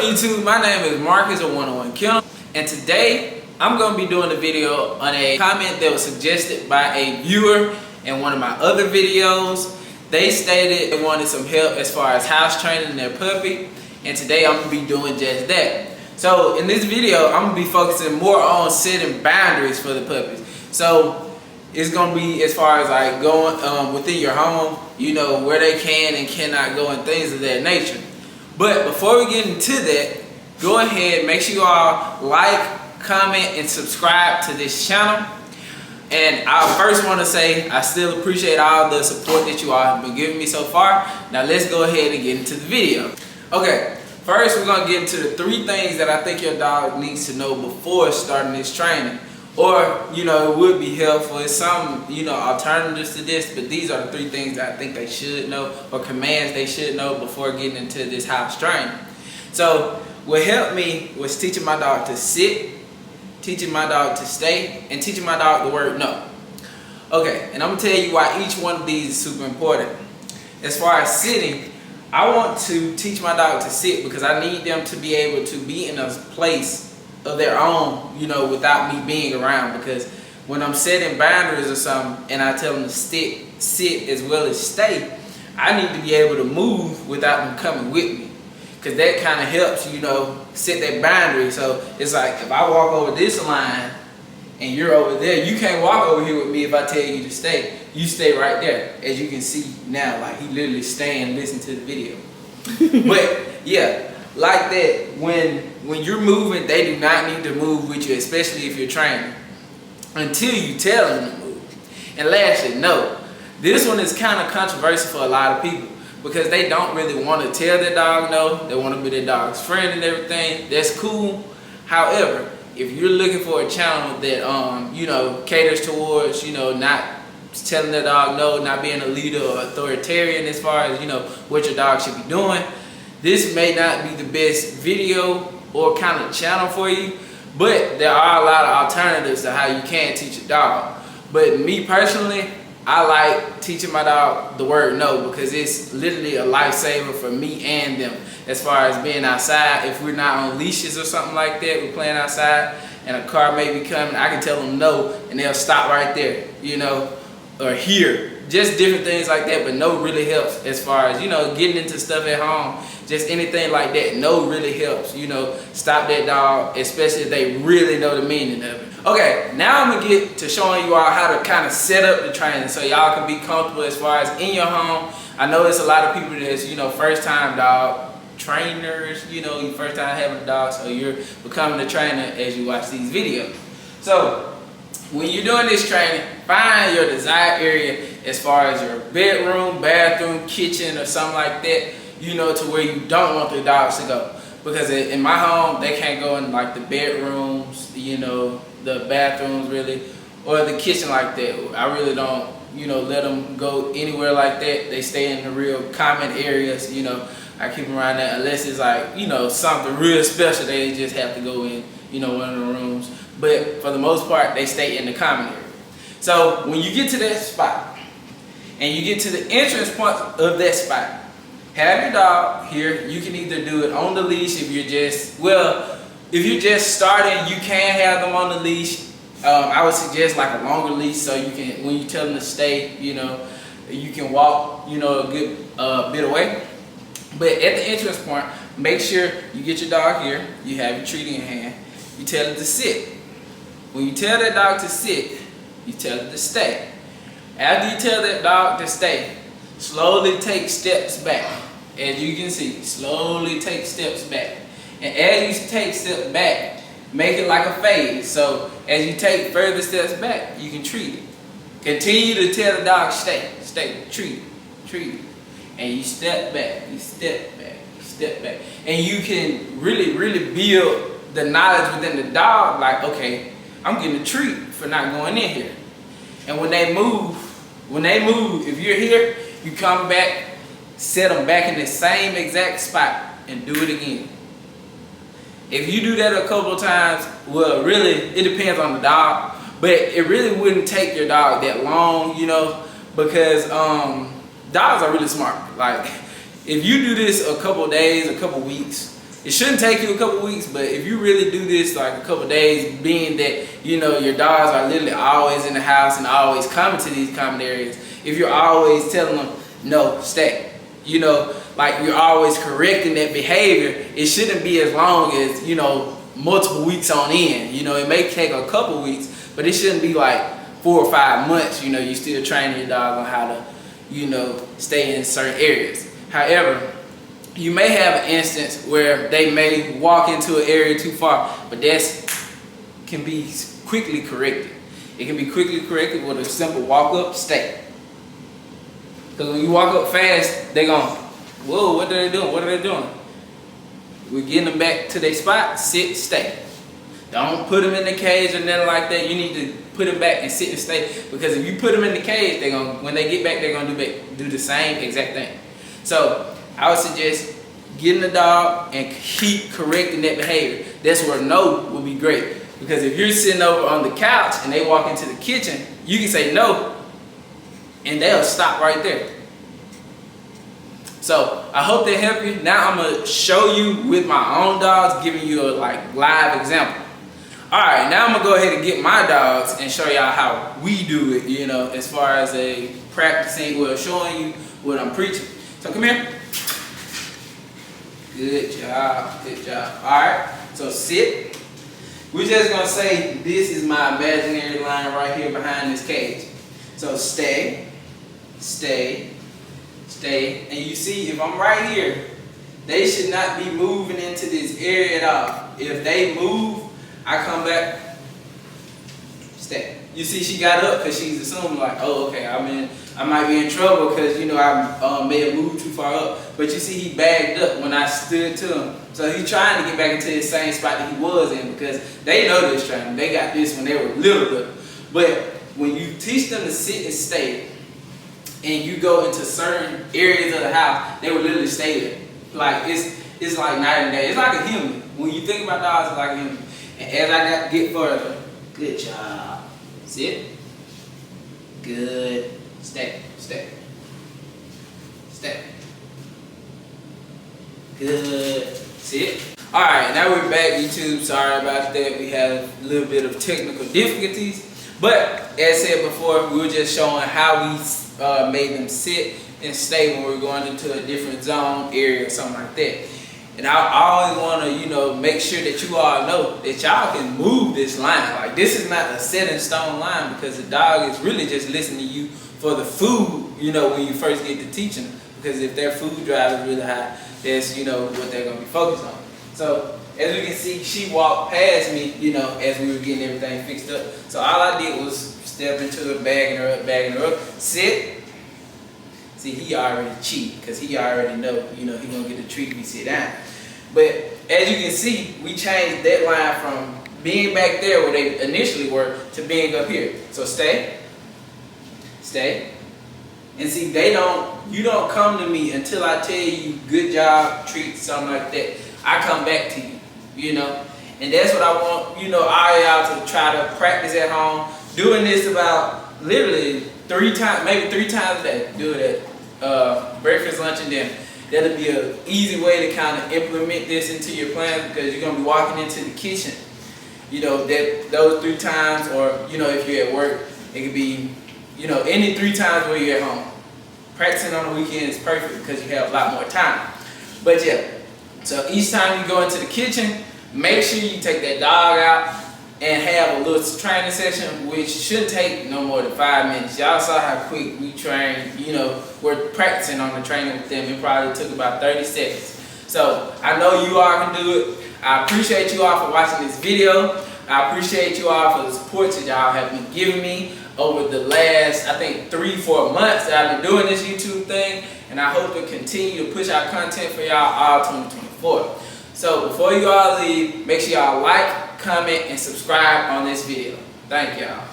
up, YouTube? My name is Marcus of 101 Kennel, and today I'm going to be doing a video on a comment that was suggested by a viewer in one of my other videos. They stated they wanted some help as far as house training their puppy, and today I'm going to be doing just that. So in this video, I'm going to be focusing more on setting boundaries for the puppies. So it's going to be as far as like going within your home, you know, where they can and cannot go and things of that nature. But before we get into that, go ahead, make sure you all like, comment, and subscribe to this channel. And I first want to say I still appreciate all the support that you all have been giving me so far. Now let's go ahead and get into the video. Okay, first we're going to get into the 3 things that I think your dog needs to know before starting this training. Or, you know, it would be helpful. It's some, you know, alternatives to this, but these are the 3 things that I think they should know, or commands they should know before getting into this house training. So what helped me was teaching my dog to sit, teaching my dog to stay, and teaching my dog the word no. Okay, and I'm gonna tell you why each one of these is super important. As far as sitting, I want to teach my dog to sit because I need them to be able to be in a place of their own, you know, without me being around. Because when I'm setting boundaries or something and I tell them to sit as well as stay, I need to be able to move without them coming with me. Because that kind of helps, you know, set that boundary. So it's like if I walk over this line and you're over there, you can't walk over here with me if I tell you to stay. You stay right there. As you can see now, like he literally staying and listen to the video. But yeah, like that, when you're moving, they do not need to move with you, especially if you're training, until you tell them to move. And lastly, no. This one is kind of controversial for a lot of people because they don't really want to tell their dog no. They want to be their dog's friend and everything. That's cool. However, if you're looking for a channel that you know, caters towards, you know, not telling their dog no, not being a leader or authoritarian as far as, you know, what your dog should be doing, this may not be the best video or kind of channel for you, but there are a lot of alternatives to how you can teach a dog. But me personally, I like teaching my dog the word no because it's literally a lifesaver for me and them. As far as being outside, if we're not on leashes or something like that, we're playing outside and a car may be coming, I can tell them no and they'll stop right there, you know, or here. Just different things like that, but no really helps as far as, you know, getting into stuff at home. Just anything like that, no really helps, you know, stop that dog, especially if they really know the meaning of it. Okay, now I'm gonna get to showing you all how to kind of set up the training so y'all can be comfortable as far as in your home. I know it's a lot of people that's, you know, first time dog trainers, you know, you first time having a dog, so you're becoming a trainer as you watch these videos. So when you're doing this training, find your desired area as far as your bedroom, bathroom, kitchen, or something like that, you know, to where you don't want the dogs to go. Because in my home, they can't go in like the bedrooms, you know, the bathrooms really, or the kitchen like that. I really don't, you know, let them go anywhere like that. They stay in the real common areas, you know. I keep them around that unless it's like, you know, something real special. They just have to go in, you know, one of the rooms. But for the most part, they stay in the common area. So when you get to that spot and you get to the entrance point of that spot, have your dog here. You can either do it on the leash if you're just, well, if you're just starting, you can have them on the leash. I would suggest like a longer leash so you can, when you tell them to stay, you know, you can walk, you know, a good bit away. But at the entrance point, make sure you get your dog here. You have your treat in your hand. You tell it to sit. When you tell that dog to sit, you tell it to stay. After you tell that dog to stay, slowly take steps back. As you can see, slowly take steps back. And as you take steps back, make it like a phase. So as you take further steps back, you can treat it. Continue to tell the dog stay, stay, treat it. And you step back, you step back, you step back. And you can really, really build the knowledge within the dog, like, okay, I'm getting a treat for not going in here. And when they move, if you're here, you come back, set them back in the same exact spot and do it again. If you do that a couple of times, well, really, it depends on the dog, but it really wouldn't take your dog that long, you know, because dogs are really smart. Like, if you do this a couple of days, a couple of weeks, It shouldn't take you a couple weeks, but if you really do this like a couple days, being that, you know, your dogs are literally always in the house and always coming to these common areas, if you're always telling them, no, stay, you know, like you're always correcting that behavior, it shouldn't be as long as, you know, multiple weeks on end. You know, it may take a couple weeks, but it shouldn't be like 4 or 5 months, you know, you still training your dog on how to, you know, stay in certain areas. However, you may have an instance where they may walk into an area too far, but that can be quickly corrected. It can be quickly corrected with a simple walk up, stay. Because when you walk up fast, they're going, whoa, what are they doing? What are they doing? We're getting them back to their spot, sit, stay. Don't put them in the cage or nothing like that. You need to put them back and sit and stay, because if you put them in the cage, they're gonna, when they get back, they're gonna do the same exact thing. So I would suggest getting the dog and keep correcting that behavior. That's where no will be great, because if you're sitting over on the couch and they walk into the kitchen, you can say no and they'll stop right there. So I hope that helped you. Now I'm gonna show you with my own dogs, giving you a like live example. All right, now I'm gonna go ahead and get my dogs and show y'all how we do it, you know, as far as a practicing, well, showing you what I'm preaching. So come here. Good job, good job. All right, so sit. We're just gonna say this is my imaginary line right here behind this cage. So stay, stay, stay. And you see, if I'm right here, they should not be moving into this area at all. If they move, I come back, stay. You see, she got up because she's assuming like, oh, okay, I might be in trouble because, you know, I may have moved too far up. But you see, he bagged up when I stood to him. So he's trying to get back into the same spot that he was in, because they know this training. They got this when they were little. But when you teach them to sit and stay, and you go into certain areas of the house, they will literally stay there. Like, it's like night and day. It's like a human. When you think about dogs, it's like a human. And as I get further, good job. Sit. Good. Stay. Stay. Stay. Good. Sit. Alright, now we're back, YouTube. Sorry about that. We have a little bit of technical difficulties. But as said before, we were just showing how we made them sit and stay when we're going into a different zone, area, or something like that. And I always want to, you know, make sure that you all know that y'all can move this line. Like, this is not a set in stone line, because the dog is really just listening to you for the food, you know, when you first get to teaching them. Because if their food drive is really high, that's, you know, what they're going to be focused on. So, as we can see, she walked past me, you know, as we were getting everything fixed up. So all I did was step into her, bagging her up, sit. See, he already cheat, because he already know, you know, he gonna get the treat if he sit down. But as you can see, we changed that line from being back there where they initially were to being up here. So stay, stay. And see, you don't come to me until I tell you good job, treat, something like that. I come back to you, you know. And that's what I want, you know, all y'all to try to practice at home. Doing this about literally 3 times, maybe 3 times a day. Do it at breakfast, lunch, and dinner. That'll be an easy way to kind of implement this into your plan, because you're going to be walking into the kitchen, you know, those 3 times, or, you know, if you're at work, it could be, you know, any 3 times when you're at home. Practicing on the weekend is perfect because you have a lot more time. But yeah, so each time you go into the kitchen, make sure you take that dog out and have a little training session, which shouldn't take no more than 5 minutes. Y'all saw how quick we trained, you know, we're practicing on the training with them. It probably took about 30 seconds. So I know you all can do it. I appreciate you all for watching this video. I appreciate you all for the support that y'all have been giving me over the last, I think, 3-4 months that I've been doing this YouTube thing. And I hope to continue to push out content for y'all all 2024. So before you all leave, make sure y'all like, comment, and subscribe on this video. Thank y'all.